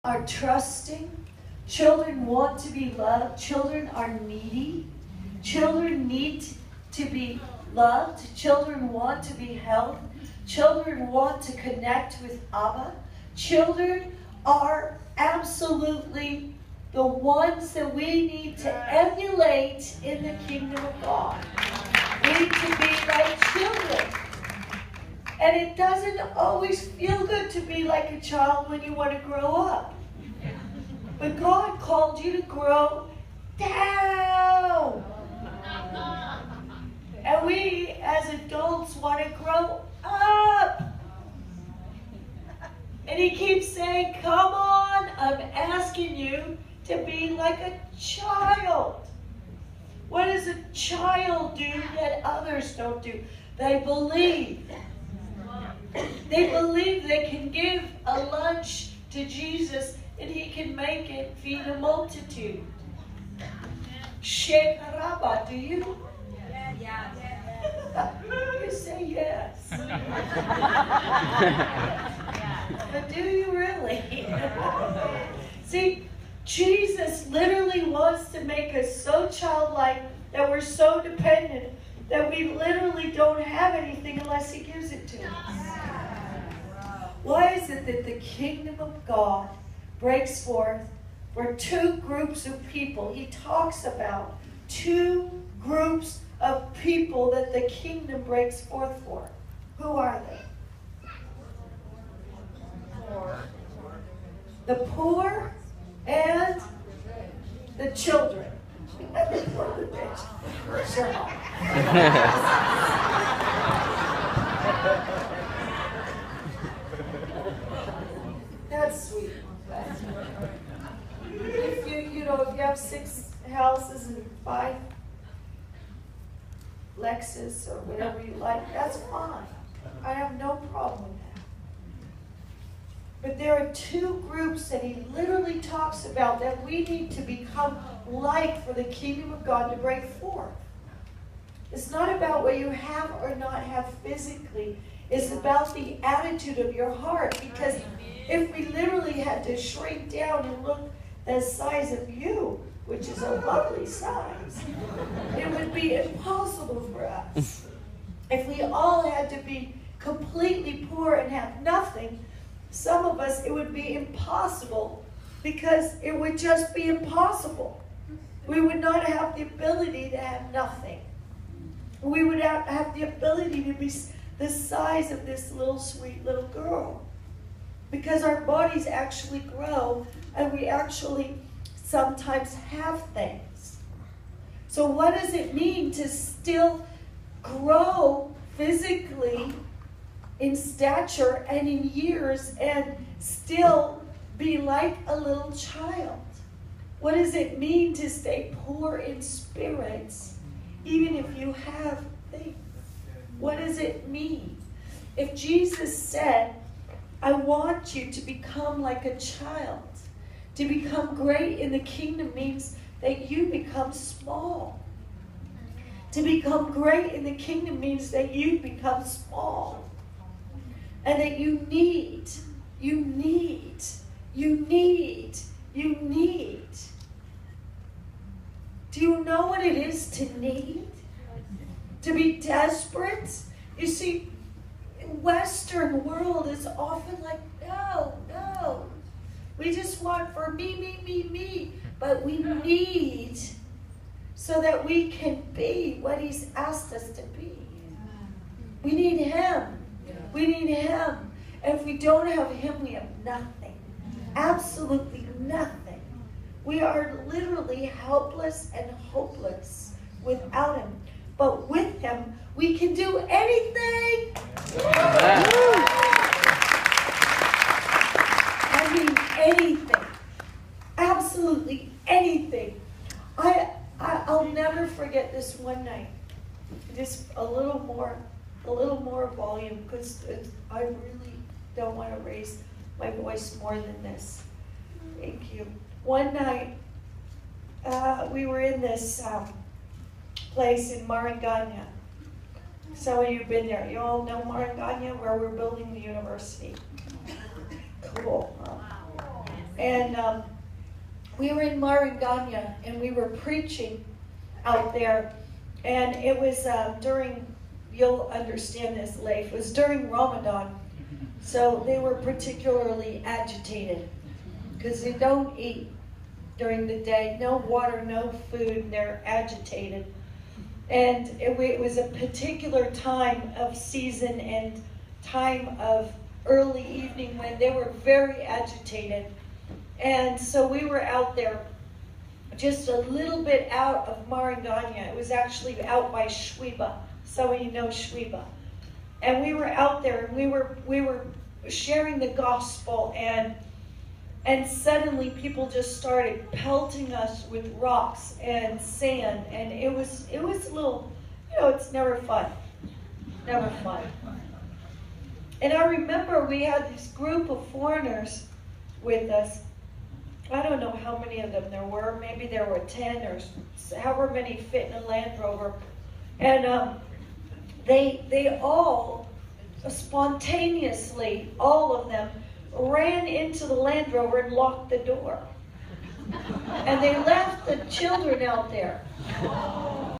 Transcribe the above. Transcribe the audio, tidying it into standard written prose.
are trusting. Children want to be loved. Children are needy. Children need to be loved. Children want to be held. Children want to connect with Abba. Children are absolutely the ones that we need to emulate in the kingdom of God. We need to be like children. And it doesn't always feel good to be like a child when you want to grow up. But God called you to grow down. And we, as adults, want to grow up. And He keeps saying, come on, I'm asking you to be like a child. What does a child do that others don't do? They believe. They believe they can give a lunch to Jesus and He can make it feed a multitude. Shekaraba, do you? You say yes. But do you really? See, Jesus literally wants to make us so childlike that we're so dependent that we literally don't have anything unless He gives it to us. Why is it that the kingdom of God breaks forth for two groups of people? He talks about two groups of people that the kingdom breaks forth for. Who are they? The poor and the children. That's sweet. If you have 6 houses and 5 Lexus or whatever you like, that's fine. I have no problem with that. But there are two groups that He literally talks about that we need to become like for the kingdom of God to break forth. It's not about what you have or not have physically. It's about the attitude of your heart. Because if we literally had to shrink down and look the size of you, which is a lovely size, it would be impossible for us. If we all had to be completely poor and have nothing, some of us, it would be impossible, because it would just be impossible. We would not have the ability to have nothing. We would have the ability to be the size of this little sweet little girl, because our bodies actually grow and we actually sometimes have things. So what does it mean to still grow physically in stature and in years and still be like a little child? What does it mean to stay poor in spirits even if you have things? What does it mean? If Jesus said, I want you to become like a child, to become great in the kingdom means that you become small. To become great in the kingdom means that you become small. And that you need. Do you know what it is to need? To be desperate? You see, Western world is often like, no. We just want for me. But we need so that we can be what He's asked us to be. We need Him. We need Him. And if we don't have Him, we have nothing. Absolutely nothing. We are literally helpless and hopeless without Him. But with Him, we can do anything. I mean anything. Absolutely anything. I'll never forget this one night. Just a little more volume, because I really don't want to raise my voice more than this. Thank you. One night, we were in this place in Maranganya. Some of you have been there. You all know Maranganya, where we're building the university. Cool. Huh? And we were in Maranganya, and we were preaching out there. And it was during, you'll understand this, Leif, it was during Ramadan. So they were particularly agitated because they don't eat during the day. No water, no food, and they're agitated. And it was a particular time of season and time of early evening when they were very agitated. And so we were out there just a little bit out of Maranganya. It was actually out by Shweba. Some of you know Shweba. And we were out there, and we were sharing the gospel, and suddenly people just started pelting us with rocks and sand, and it was a little, it's never fun. Never fun. And I remember we had this group of foreigners with us. I don't know how many of them there were. Maybe there were 10 or however many fit in a Land Rover. And they all spontaneously, all of them, ran into the Land Rover and locked the door. And they left the children out there.